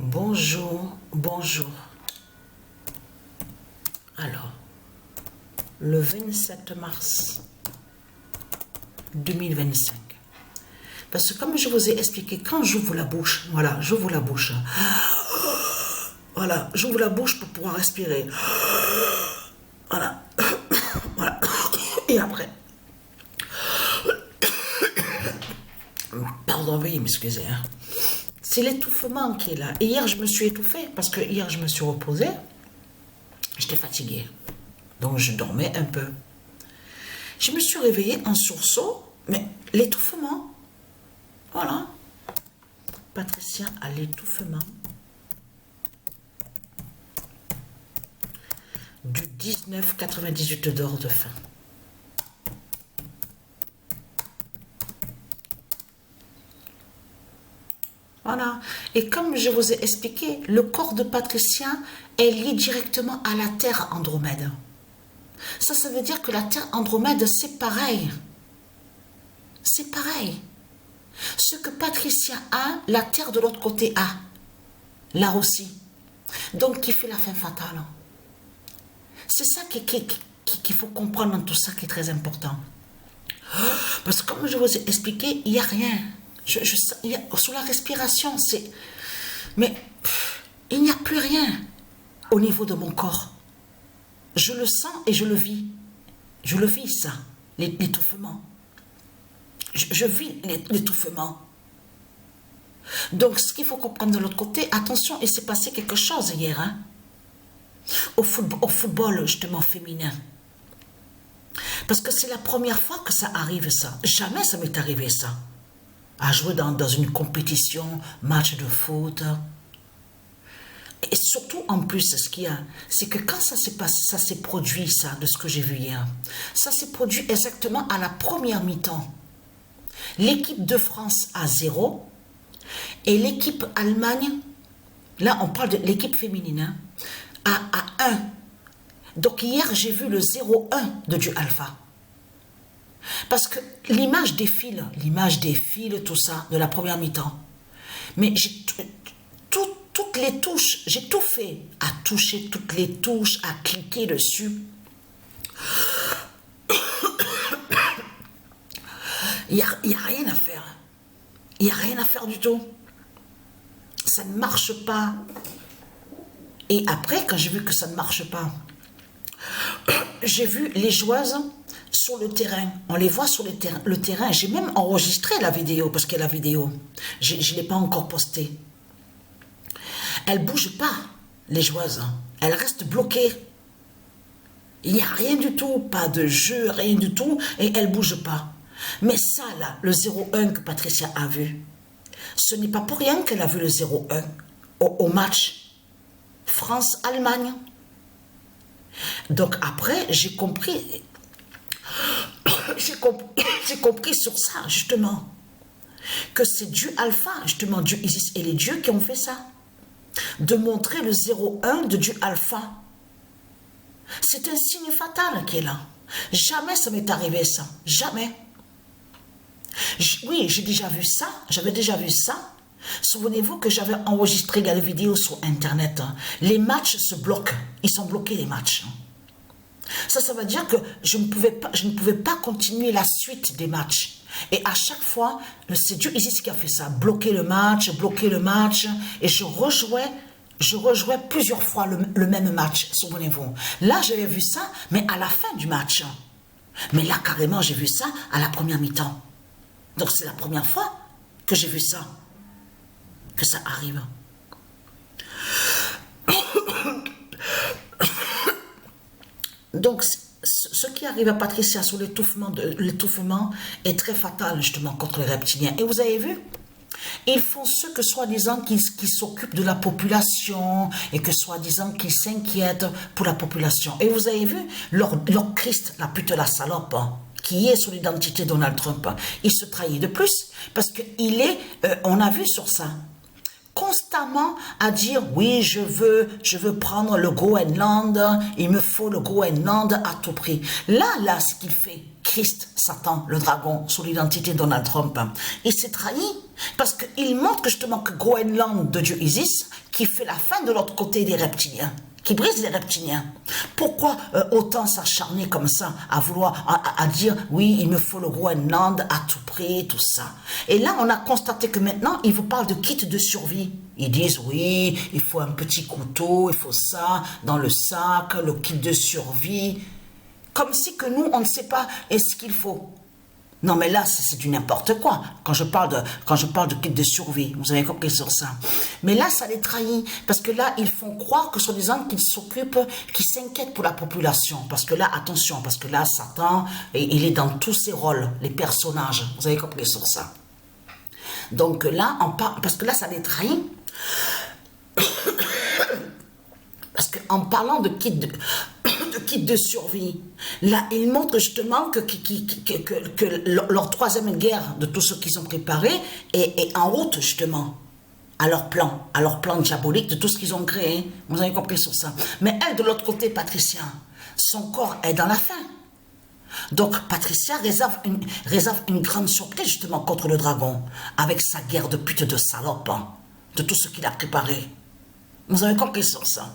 Bonjour, bonjour. Alors, le 27 mars 2025. Parce que comme je vous ai expliqué, quand j'ouvre la bouche, voilà, j'ouvre la bouche. Voilà, j'ouvre la bouche pour pouvoir respirer. Voilà. Voilà. Et après. Pardon, veuillez m'excuser. Hein. C'est l'étouffement qui est là. Et hier, je me suis étouffée parce que hier, je me suis reposée. J'étais fatiguée. Donc, je dormais un peu. Je me suis réveillée en sursaut, mais l'étouffement. Voilà. Patricia a l'étouffement du 19,98 d'or de faim. Voilà. Et comme je vous ai expliqué, le corps de Patricia est lié directement à la Terre Andromède. Ça veut dire que la Terre Andromède, c'est pareil. C'est pareil. Ce que Patricia a, la Terre de l'autre côté a. Là aussi. Donc, qui fait la fin fatale. C'est ça qu'il faut comprendre dans tout ça qui est très important. Parce que comme je vous ai expliqué, il n'y a rien. Sur la respiration, c'est... Mais il n'y a plus rien au niveau de mon corps. Je le sens et je le vis. Je le vis, ça, l'étouffement. Je vis l'étouffement. Donc, ce qu'il faut comprendre de l'autre côté, attention, il s'est passé quelque chose hier, hein, au football, justement, féminin. Parce que c'est la première fois que ça arrive, ça. Jamais ça m'est arrivé, ça. À jouer dans une compétition, match de foot. Et surtout, en plus, ce qu'il y a, c'est que quand ça s'est passé, ça s'est produit, ça, de ce que j'ai vu hier, ça s'est produit exactement à la première mi-temps. L'équipe de France à 0 et l'équipe Allemagne, là on parle de l'équipe féminine, hein, à 1. Donc hier, j'ai vu le 0-1 de Dieu Alpha. Parce que l'image défile, tout ça, de la première mi-temps. Mais j'ai toutes les touches, j'ai tout fait, à toucher toutes les touches, à cliquer dessus. Il n'y a rien à faire. Il n'y a rien à faire du tout. Ça ne marche pas. Et après, quand j'ai vu que ça ne marche pas, j'ai vu les joueuses sur le terrain. On les voit sur le terrain. J'ai même enregistré la vidéo, parce que la vidéo, je ne l'ai pas encore postée. Elles ne bougent pas, les joueuses. Elles restent bloquées. Il n'y a rien du tout, pas de jeu, rien du tout, et elles ne bougent pas. Mais ça, là, le 0-1 que Patricia a vu, ce n'est pas pour rien qu'elle a vu le 0-1 au match France-Allemagne. Donc après, j'ai compris, j'ai compris sur ça, justement, que c'est Dieu Alpha, justement, Dieu Isis et les dieux qui ont fait ça. De montrer le 0-1 de Dieu Alpha. C'est un signe fatal qui est là. Jamais ça m'est arrivé, ça. Jamais. Oui, j'ai déjà vu ça. J'avais déjà vu ça. Souvenez-vous que j'avais enregistré la vidéo sur Internet. Les matchs se bloquent. Ils sont bloqués, les matchs. Ça veut dire que je ne pouvais pas continuer la suite des matchs. Et à chaque fois, c'est Dieu Isis qui a fait ça. Bloquer le match. Et je rejouais plusieurs fois le même match, souvenez-vous. Là, j'avais vu ça, mais à la fin du match. Mais là, carrément, j'ai vu ça à la première mi-temps. Donc, c'est la première fois que j'ai vu ça. Que ça arrive. Donc, ce qui arrive à Patricia sur l'étouffement est très fatal, justement, contre les reptiliens. Et vous avez vu, ils font ce que soi-disant qui s'occupent de la population et que soi-disant qu'ils s'inquiètent pour la population. Et vous avez vu, leur Christ, la pute, la salope, qui est sur l'identité Donald Trump, il se trahit de plus parce qu'il est, on a vu sur ça, constamment à dire oui, je veux prendre le Groenland, il me faut le Groenland à tout prix. Là, ce qu'il fait, Christ, Satan, le dragon, sous l'identité Donald Trump, il s'est trahi Parce qu'il montre justement que Groenland de dieu Isis, qui fait la fin de l'autre côté des reptiliens, qui brise les reptiliens. Pourquoi autant s'acharner comme ça, à vouloir, à dire, oui, il me faut le Groenland à tout prix, tout ça. Et là, on a constaté que maintenant, ils vous parlent de kit de survie. Ils disent, oui, il faut un petit couteau, il faut ça, dans le sac, le kit de survie. Comme si que nous, on ne sait pas ce qu'il faut. Non, mais là, c'est du n'importe quoi. Quand je parle de kit de survie, vous avez compris sur ça. Mais là, ça les trahit. Parce que là, ils font croire que soi-disant qu'ils s'occupent, qu'ils s'inquiètent pour la population. Parce que là, attention, parce que là, Satan, il est dans tous ses rôles, les personnages. Vous avez compris sur ça. Donc là, parce que là, ça les trahit. Parce qu'en parlant de kit de survie, là, ils montrent justement que leur troisième guerre de tout ce qu'ils ont préparé est en route, justement, à leur plan diabolique de tout ce qu'ils ont créé. Vous avez compris sur ça. Mais elle, de l'autre côté, Patricia, son corps est dans la faim. Donc, Patricia réserve une grande surprise, justement, contre le dragon, avec sa guerre de pute de salope, hein, de tout ce qu'il a préparé. Vous avez compris sur ça.